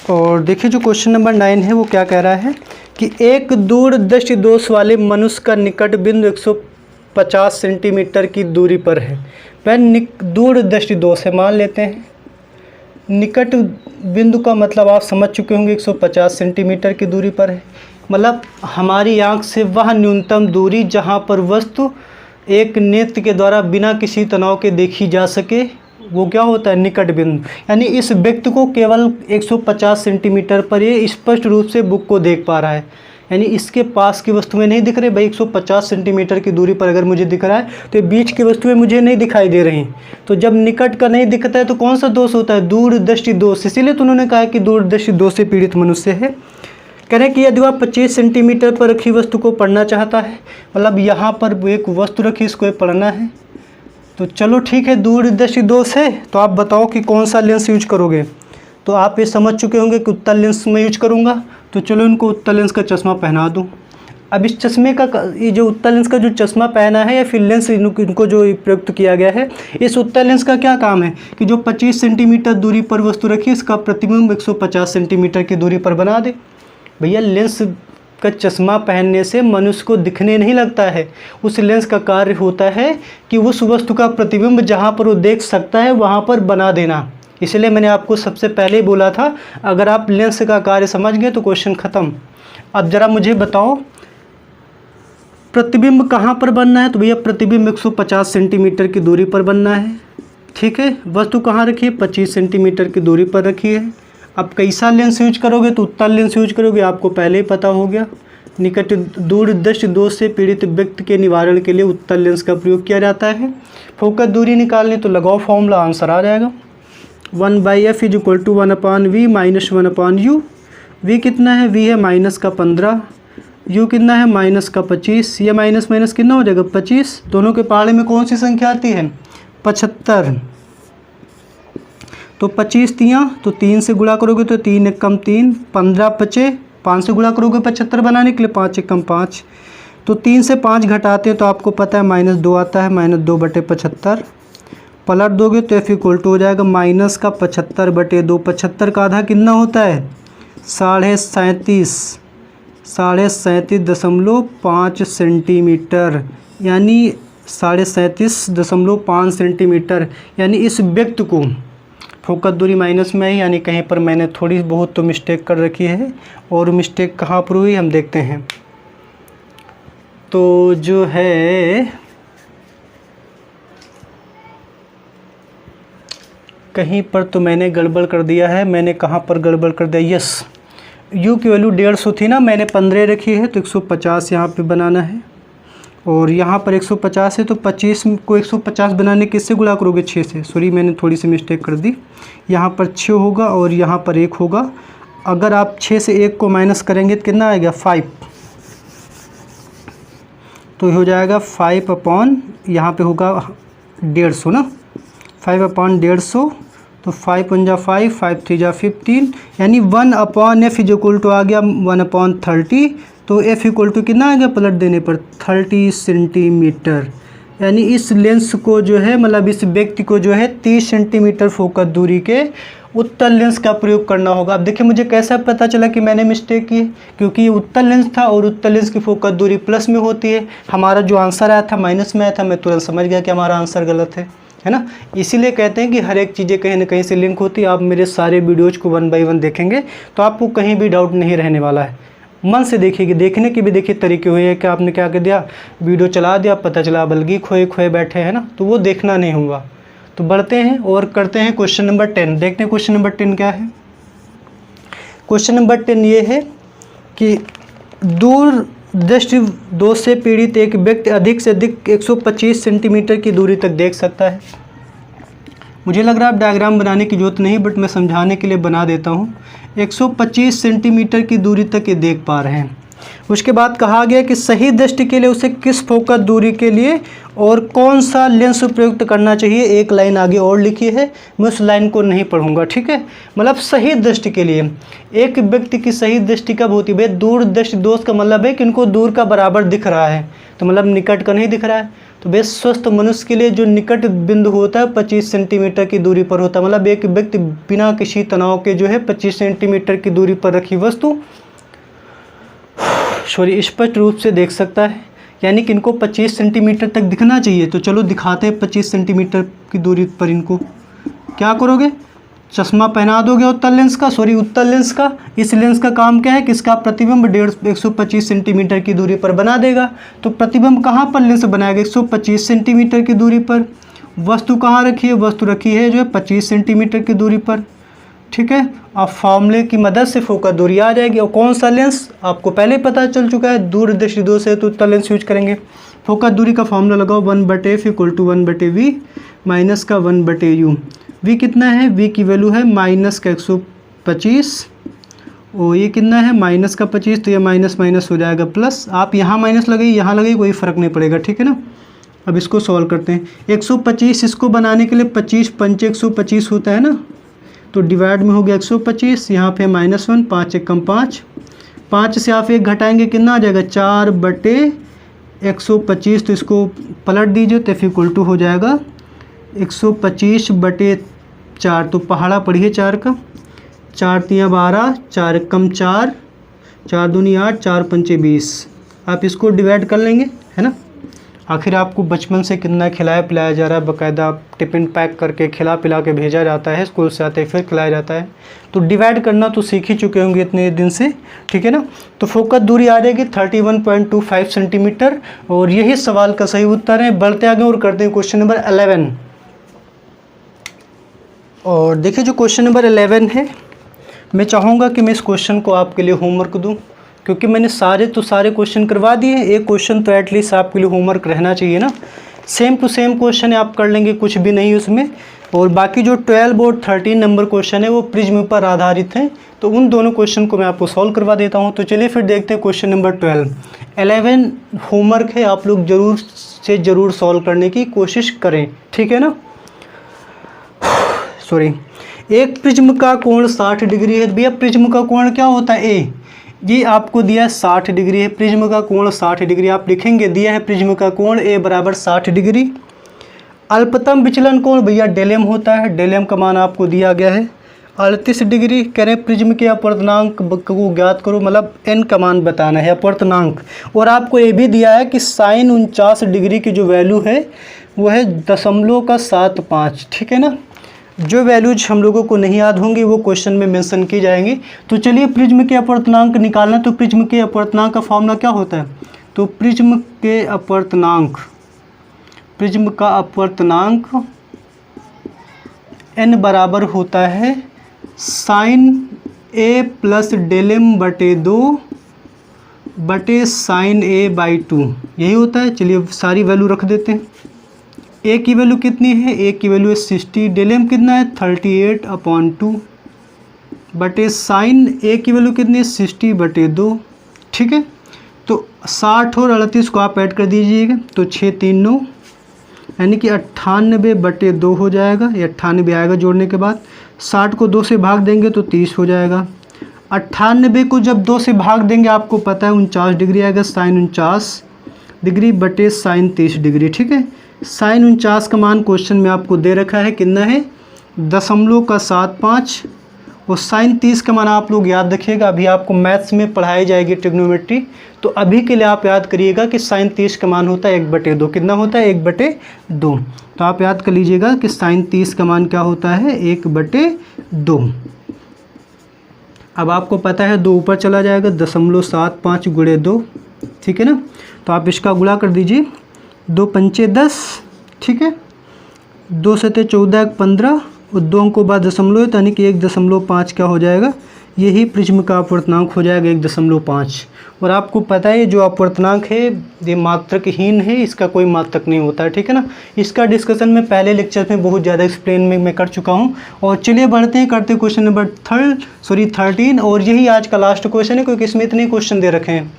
और देखिए जो क्वेश्चन नंबर 9 है वो क्या कह रहा है कि एक दूर दृष्टि दोष वाले मनुष्य का निकट बिंदु 150 सेंटीमीटर की दूरी पर है। वह दूर दृष्टि दोष है मान लेते हैं। निकट बिंदु का मतलब आप समझ चुके होंगे, 150 सेंटीमीटर की दूरी पर है, मतलब हमारी आंख से वह न्यूनतम दूरी जहां पर वस्तु एक नेत्र के द्वारा बिना किसी तनाव के देखी जा सके, वो क्या होता है, निकट बिंदु। यानी इस व्यक्ति को केवल 150 सेंटीमीटर पर ये स्पष्ट रूप से बुक को देख पा रहा है, यानी इसके पास की वस्तुएं नहीं दिख रही। भाई 150 सेंटीमीटर की दूरी पर अगर मुझे दिख रहा है तो बीच की वस्तुएं मुझे नहीं दिखाई दे रही। तो जब निकट का नहीं दिखता है तो कौन सा दोष होता है, दूरदृष्टि दोष। इसीलिए तो उन्होंने कहा कि दूरदृष्टि दोष से पीड़ित मनुष्य है। कह रहे हैं कि यदि वह 25 सेंटीमीटर पर रखी वस्तु को पढ़ना चाहता है, मतलब यहाँ पर एक वस्तु रखी, इसको पढ़ना है, तो चलो ठीक है, दूरदृष्टि दोष है। तो आप बताओ कि कौन सा लेंस यूज करोगे। तो आप ये समझ चुके होंगे कि उत्तल लेंस में यूज करूँगा, तो चलो इनको उत्तल लेंस का चश्मा पहना दूँ। अब इस चश्मे का, ये जो उत्तल लेंस का जो चश्मा पहना है या फिर लेंस इनको जो प्रयुक्त किया गया है, इस उत्तल लेंस का क्या काम है कि जो 25 सेंटीमीटर दूरी पर वस्तु रखी, इसका प्रतिबिंब 150 सेंटीमीटर की दूरी पर बना दे। भैया लेंस का चश्मा पहनने से मनुष्य को दिखने नहीं लगता है, उस लेंस का कार्य होता है कि उस वस्तु का प्रतिबिंब जहाँ पर वो देख सकता है वहाँ पर बना देना। इसलिए मैंने आपको सबसे पहले ही बोला था, अगर आप लेंस का कार्य समझ गए तो क्वेश्चन ख़त्म। अब ज़रा मुझे बताओ प्रतिबिंब कहाँ पर बनना है, तो भैया प्रतिबिंब 150 सेंटीमीटर की दूरी पर बनना है। ठीक है, वस्तु कहाँ रखी है, 25 सेंटीमीटर की दूरी पर रखी है। अब कैसा लेंस यूज करोगे, तो उत्तल लेंस यूज करोगे, आपको पहले ही पता हो गया। निकट दूरदृष्टि दोष से पीड़ित व्यक्ति के निवारण के लिए उत्तल लेंस का प्रयोग किया जाता है। फोकस दूरी निकालने तो लगाओ फॉर्मूला, आंसर आ जाएगा 1/f is equal to 1/v minus 1/u। v कितना है, v है माइनस का 15, u कितना है माइनस का 25, ये माइनस माइनस कितना हो जाएगा 25। दोनों के पहाड़े में कौन सी संख्या आती है, 75। तो 25 तियाँ, तो 3 से गुणा करोगे तो 3 एकम 3, 15 पचे 5 से गुणा करोगे 75 बनाने के लिए, 5 एकम 5। तो 3 से 5 घटाते हैं तो आपको पता है -2 आता है, -2/75। पलट दोगे तो f इक्वल टू हो जाएगा माइनस का 75/2। 75 का आधा कितना होता है, 37.5 सेंटीमीटर, यानी 37.5 सेंटीमीटर। यानी इस व्यक्ति को फोकस दूरी माइनस में है, यानी कहीं पर मैंने थोड़ी बहुत तो मिस्टेक कर रखी है, और मिस्टेक कहाँ पर हुई हम देखते हैं। तो जो है कहीं पर तो मैंने गड़बड़ कर दिया है, मैंने कहाँ पर गड़बड़ कर दिया, यस, u की वैल्यू 150 थी ना, मैंने 15 रखी है, तो 150 यहाँ पे बनाना है, और यहाँ पर 150 है, तो 25 को 150 बनाने किससे गुणा करोगे, 6 से। सॉरी मैंने थोड़ी सी मिस्टेक कर दी, यहाँ पर 6 होगा और यहाँ पर 1 होगा। अगर आप 6 से 1 को माइनस करेंगे तो कितना आएगा, 5। तो हो जाएगा 5 यहाँ पे होगा 150 ना, 5/150। तो 5 × 5, 5 × 3 = 15, यानी 1/f इज इक्वल टू आ गया 1/30। तो f इक्वल टू कितना आ गया, पलट देने पर 30 सेंटीमीटर। यानी इस लेंस को जो है मतलब इस व्यक्ति को जो है 30 सेंटीमीटर फोकस दूरी के उत्तल लेंस का प्रयोग करना होगा। अब देखिए मुझे कैसा पता चला कि मैंने मिस्टेक की, क्योंकि ये उत्तल लेंस था और उत्तल लेंस की फोकस दूरी प्लस में होती है। हमारा जो आंसर आया था माइनस में आया था, मैं तुरंत समझ गया कि हमारा आंसर गलत है ना। इसीलिए कहते हैं कि हर एक चीज़ें कहीं ना कहीं से लिंक होती है। आप मेरे सारे वीडियोज़ को 1 बाय 1 देखेंगे तो आपको कहीं भी डाउट नहीं रहने वाला है। मन से देखिएगा, देखने के भी देखिए तरीके हुए हैं कि आपने क्या कर दिया, वीडियो चला दिया, पता चला बल्कि खोए खोए बैठे हैं ना, तो वो देखना नहीं होगा। तो बढ़ते हैं और करते हैं क्वेश्चन नंबर 10। देखते हैं क्वेश्चन नंबर 10 क्या है। क्वेश्चन नंबर 10 ये है कि दूर दृष्टि दोष से पीड़ित एक व्यक्ति अधिक से अधिक 125 सेंटीमीटर की दूरी तक देख सकता है। मुझे लग रहा है डायग्राम बनाने की जरूरत नहीं, बट मैं समझाने के लिए बना देता हूँ। 125 सेंटीमीटर की दूरी तक ये देख पा रहे हैं। उसके बाद कहा गया कि सही दृष्टि के लिए उसे किस फोकस दूरी के लिए और कौन सा लेंस प्रयुक्त करना चाहिए। एक लाइन आगे और लिखी है, मैं उस लाइन को नहीं पढ़ूंगा, ठीक है। मतलब सही दृष्टि के लिए एक व्यक्ति की सही दृष्टि कब होती है। भाई दूर दृष्टि दोष का मतलब है कि इनको दूर का बराबर दिख रहा है, तो मतलब निकट का नहीं दिख रहा है। तो बेस स्वस्थ मनुष्य के लिए जो निकट बिंदु होता है 25 सेंटीमीटर की दूरी पर होता है। मतलब एक व्यक्ति बिना किसी तनाव के जो है 25 सेंटीमीटर की दूरी पर रखी वस्तु स्पष्ट रूप से देख सकता है। यानी कि इनको 25 सेंटीमीटर तक दिखना चाहिए। तो चलो दिखाते हैं 25 सेंटीमीटर की दूरी पर इनको। क्या करोगे, चश्मा पहना दोगे उत्तल लेंस का, उत्तल लेंस का। इस लेंस का काम क्या है कि इसका प्रतिबिंब 125 सेंटीमीटर की दूरी पर बना देगा। तो प्रतिबिंब कहाँ पर लेंस बनाएगा, 125 सेंटीमीटर की दूरी पर। वस्तु कहाँ रखी है, वस्तु रखी है जो है 25 सेंटीमीटर की दूरी पर, ठीक है। अब फॉर्मूले की मदद से फोकस दूरी आ जाएगी। और कौन सा लेंस आपको पहले पता चल चुका है, दूर दृष्टि दोष से तो उत्तल लेंस यूज करेंगे। फोकस दूरी का फॉर्मूला लगाओ, 1/f = 1/v माइनस का 1/u। v कितना है, v की वैल्यू है माइनस का 125 और ये कितना है माइनस का 25, तो ये माइनस माइनस हो जाएगा प्लस। आप यहाँ माइनस लगाइए, यहाँ लगाइए, कोई फ़र्क नहीं पड़ेगा, ठीक है ना। अब इसको सॉल्व करते हैं। 125 इसको बनाने के लिए 25 पंच 125 होता है ना, तो डिवाइड में हो गया 125, यहाँ पे -1, 5 एकम 5, 5 से आप 1 घटाएंगे कितना आ जाएगा 4/125। तो इसको पलट दीजिए तो f = हो जाएगा 125/4। तो पहाड़ा पढ़िए 4 का, 4 × 12, 4 एकम 4, 4 दूनी 8, 4 पंचे 20। आप इसको डिवाइड कर लेंगे, है ना। आखिर आपको बचपन से कितना खिलाया पिलाया जा रहा है, बाकायदा टिफ़िन पैक करके खिला पिला के भेजा जाता है, स्कूल से आते फिर खिलाया जाता है। तो डिवाइड करना तो सीख ही चुके होंगे इतने दिन से, ठीक है ना। तो फोकस दूरी आ जाएगी 31.25 सेंटीमीटर और यही सवाल का सही उत्तर है। बढ़ते आगे और करते हैं क्वेश्चन नंबर 11। और देखिए जो क्वेश्चन नंबर 11 है, मैं चाहूँगा कि मैं इस क्वेश्चन को आपके लिए होमवर्क दूँ, क्योंकि मैंने सारे क्वेश्चन करवा दिए हैं। एक क्वेश्चन तो एटलीस्ट आपके लिए होमवर्क रहना चाहिए ना। सेम टू सेम क्वेश्चन आप कर लेंगे, कुछ भी नहीं उसमें। और बाकी जो 12 और 13 नंबर क्वेश्चन है वो प्रिज्म पर आधारित हैं, तो उन दोनों क्वेश्चन को मैं आपको सॉल्व करवा देता हूँ। तो चलिए फिर देखते हैं क्वेश्चन नंबर 12। 11 होमवर्क है, आप लोग ज़रूर से ज़रूर सॉल्व करने की कोशिश करें, ठीक है ना। एक प्रिज्म का कोण 60 डिग्री है। भैया प्रिज्म का कोण क्या होता है, ए। ये आपको दिया है 60 डिग्री है, प्रिज्म का कोण 60 डिग्री। आप लिखेंगे दिया है प्रिज्म का कोण ए बराबर 60 डिग्री। अल्पतम विचलन कोण भैया डेलेम होता है, डेलेम का मान आपको दिया गया है 38 डिग्री। कह रहे हैं प्रिज्म के अपवर्तनांक को ज्ञात करो, मतलब n का मान बताना है, अपवर्तनांक। और आपको ये भी दिया है कि sin 49 डिग्री की जो वैल्यू है वो है 0.75, ठीक है ना। जो वैल्यूज हम लोगों को नहीं याद होंगी वो क्वेश्चन में मेंशन की जाएंगी। तो चलिए प्रिज्म के अपवर्तनांक निकालना। तो प्रिज्म के अपवर्तनांक का फॉर्मूला क्या होता है, तो प्रिज्म का अपवर्तनांक n बराबर होता है sin a प्लस डेलेम/2 sin a/2, यही होता है। चलिए सारी वैल्यू रख देते हैं। ए की वैल्यू कितनी है, ए की वैल्यू है 60, डेलेम कितना है 38/2 बटे साइन ए की वैल्यू कितनी है 60/2, ठीक है। तो 60 और 38 को आप ऐड कर दीजिएगा तो 6 3 9 यानी कि 98/2 हो जाएगा। ये 98 आएगा जोड़ने के बाद। 60 को 2 से भाग देंगे तो 30 हो जाएगा। 98 को जब 2 से भाग देंगे आपको पता है 49 डिग्री आएगा, साइन 49 डिग्री बटे साइन 30 डिग्री, ठीक है। साइन 49 का मान क्वेश्चन में आपको दे रखा है, कितना है 0.75, और साइन 30 का मान आप लोग याद रखिएगा, अभी आपको मैथ्स में पढ़ाई जाएगी ट्रिग्नोमेट्री, तो अभी के लिए आप याद करिएगा कि साइन 30 का मान होता है 1/2। कितना होता है 1/2। तो आप याद कर लीजिएगा कि साइन 30 का मान क्या होता है 1/2। अब आपको पता है 2 ऊपर चला जाएगा, 0.75 × 2, ठीक है ना। तो आप इसका गुणा कर दीजिए, 2 पंचे 10, ठीक है, 2 सते 14, 15 और 2 अंकों बाद दशमलव है, यानी कि 1.5 क्या हो जाएगा, यही प्रिज्म का अपवर्तनांक हो जाएगा 1.5। और आपको पता है जो अपवर्तनांक है ये मात्रकहीन है, इसका कोई मात्रक नहीं होता है, ठीक है ना। इसका डिस्कशन मैं पहले लेक्चर में बहुत ज़्यादा एक्सप्लेन में मैं कर चुका हूँ। और चलिए बढ़ते हैं, करते क्वेश्चन नंबर 13, और यही आज का लास्ट क्वेश्चन है, क्योंकि इसमें इतने क्वेश्चन दे रखे हैं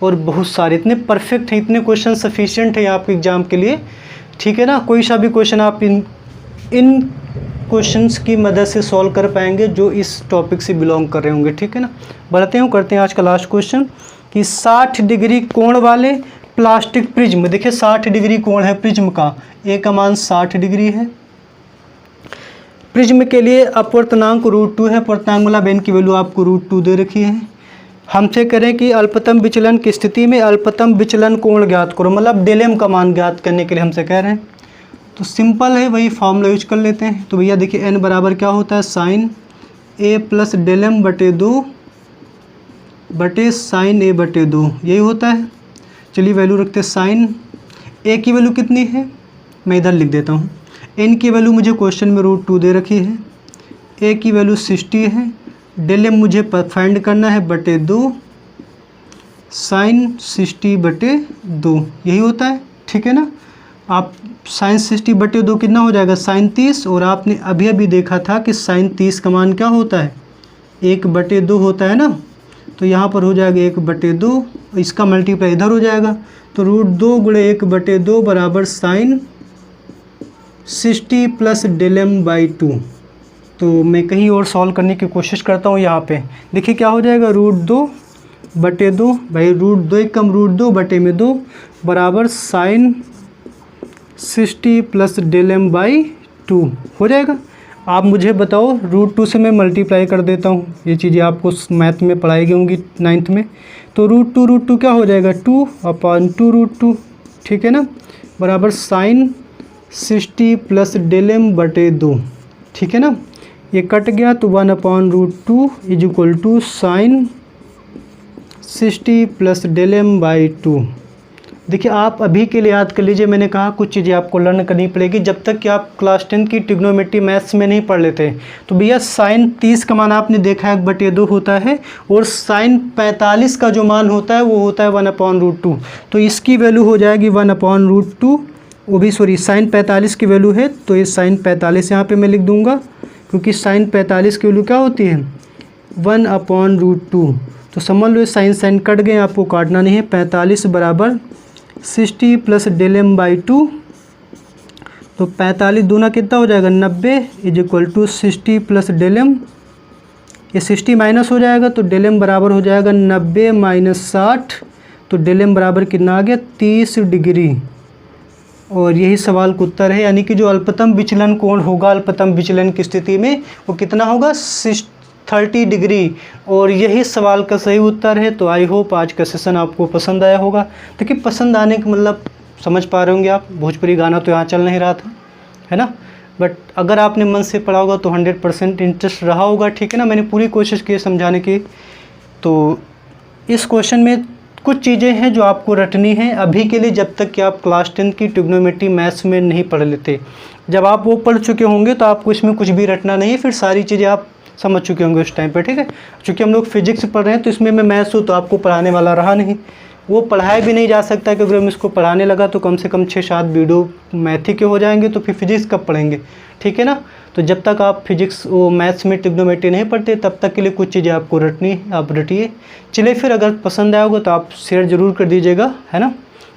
और बहुत सारे इतने परफेक्ट हैं, इतने क्वेश्चन सफिशिएंट है आपके एग्जाम के लिए, ठीक है ना। कोई सा भी क्वेश्चन आप इन क्वेश्चंस की मदद से सॉल्व कर पाएंगे जो इस टॉपिक से बिलोंग कर रहे होंगे, ठीक है ना। बढ़ते हैं, करते हैं आज का लास्ट क्वेश्चन कि 60 डिग्री कोण वाले प्लास्टिक प्रिज्म, देखिए 60 डिग्री कोण है प्रिज्म का, ए का मान 60 डिग्री है। प्रिज्म के लिए अपवर्तनांक √2 है, अपवर्तनांक मतलब n की वैल्यू आपको √2 दे रखी है। हमसे करें कि अल्पतम विचलन की स्थिति में अल्पतम विचलन कोण ज्ञात करो, मतलब डेलेम का मान ज्ञात करने के लिए हमसे कह रहे हैं। तो सिंपल है, वही फॉर्मूला यूज कर लेते हैं। तो भैया देखिए n बराबर क्या होता है साइन a प्लस डेलेम बटे 2 बटे साइन a बटे 2, यही होता है। चलिए वैल्यू रखते हैं, साइन a की वैल्यू कितनी है मैं इधर लिख देता हूँ, n की वैल्यू मुझे क्वेश्चन में √2 दे रखी है, a की वैल्यू 60 है, डेलेम मुझे फाइंड करना है बटे 2 साइन 60 बटे 2, यही होता है, ठीक है ना। आप साइन 60 बटे 2 कितना हो जाएगा साइन 30, और आपने अभी अभी देखा था कि साइन 30 का मान क्या होता है 1/2 होता है ना। तो यहाँ पर हो जाएगा 1/2, इसका मल्टीप्लाई इधर हो जाएगा, तो √2 × 1/2 बराबर साइन 60 प्लस डेलेम बाई 2। तो मैं कहीं और सॉल्व करने की कोशिश करता हूँ। यहाँ पे देखिए क्या हो जाएगा √2/2, भाई √2 कम √2 बटे में 2 बराबर साइन 60 प्लस डेलेम बाई 2 हो जाएगा। आप मुझे बताओ, √2 से मैं मल्टीप्लाई कर देता हूँ, ये चीज़ें आपको मैथ में पढ़ाई गई होंगी 9th में। तो √2 क्या हो जाएगा 2/2 √2, ठीक है ना, बराबर साइन 60 प्लस डेलेम बटे 2, ठीक है ना। ये कट गया तो 1/√2 is equal to sine 60 plus डेलेम बाई 2। देखिए आप अभी के लिए याद कर लीजिए, मैंने कहा कुछ चीज़ें आपको लर्न करनी पड़ेगी जब तक कि आप क्लास 10 की ट्रिग्नोमेट्री मैथ्स में नहीं पढ़ लेते। तो भैया साइन 30 का मान आपने देखा है 1/2 होता है, और साइन 45 का जो मान होता है वो होता है 1/√2। तो इसकी वैल्यू हो जाएगी 1/√2, वो भी सॉरी साइन 45 की वैल्यू है, तो ये साइन 45 यहाँ पर मैं लिख दूँगा, क्योंकि साइन 45 की वैल्यू क्या होती है 1/√2। तो समझ लो साइन साइन कट गए, आपको काटना नहीं है। 45 बराबर 60 प्लस डेलेम बाई 2, तो 45 दूना कितना हो जाएगा 90 इज इक्वल टू 60 प्लस डेलेम, ये 60 माइनस हो जाएगा तो डेलेम बराबर हो जाएगा 90 - 60, तो डेलेम बराबर कितना आ गया 30 डिग्री। और यही सवाल का उत्तर है, यानी कि जो अल्पतम विचलन कोण होगा अल्पतम विचलन की स्थिति में वो कितना होगा 30 डिग्री, और यही सवाल का सही उत्तर है। तो आई होप आज का सेशन आपको पसंद आया होगा। देखिए पसंद आने का मतलब समझ पा रहे होंगे आप, भोजपुरी गाना तो यहाँ चल नहीं रहा था, है ना, बट अगर आपने मन से पढ़ा होगा तो 100% इंटरेस्ट रहा होगा, ठीक है ना। मैंने पूरी कोशिश की समझाने की। तो इस क्वेश्चन में कुछ चीज़ें हैं जो आपको रटनी है अभी के लिए, जब तक कि आप क्लास 10 की ट्रिग्नोमेट्री मैथ्स में नहीं पढ़ लेते। जब आप वो पढ़ चुके होंगे तो आपको इसमें कुछ भी रटना नहीं है, फिर सारी चीज़ें आप समझ चुके होंगे उस टाइम पे, ठीक है। क्योंकि हम लोग फिजिक्स पढ़ रहे हैं तो इसमें मैं मैथ्स हूँ तो आपको पढ़ाने वाला रहा नहीं, वो पढ़ाया भी नहीं जा सकता, क्योंकि अगर हम इसको पढ़ाने लगा तो कम से कम 6-7 वीडियो मैथ ही के हो जाएंगे, तो फिर फिजिक्स कब पढ़ेंगे, ठीक है ना। तो जब तक आप फिजिक्स वो मैथ्स में ट्रिग्नोमेट्री नहीं पढ़ते तब तक के लिए कुछ चीज़ें आपको रटनी है, आप रटिए। चलिए फिर अगर पसंद आया होगा तो आप शेयर ज़रूर कर दीजिएगा, है ना।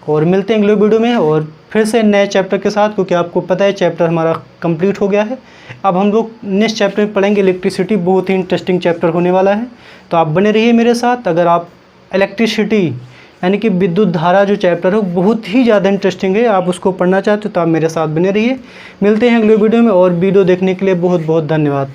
और मिलते हैं अगले वीडियो में और फिर से नए चैप्टर के साथ, क्योंकि आपको पता है चैप्टर हमारा कंप्लीट हो गया है। अब हम लोग नेक्स्ट चैप्टर में पढ़ेंगे इलेक्ट्रिसिटी, बहुत ही इंटरेस्टिंग चैप्टर होने वाला है। तो आप बने रहिए मेरे साथ। अगर आप इलेक्ट्रिसिटी यानी कि विद्युत धारा जो चैप्टर है वो बहुत ही ज़्यादा इंटरेस्टिंग है। आप उसको पढ़ना चाहते हो तो आप मेरे साथ बने रहिए। मिलते हैं अगले वीडियो में, और वीडियो देखने के लिए बहुत बहुत धन्यवाद।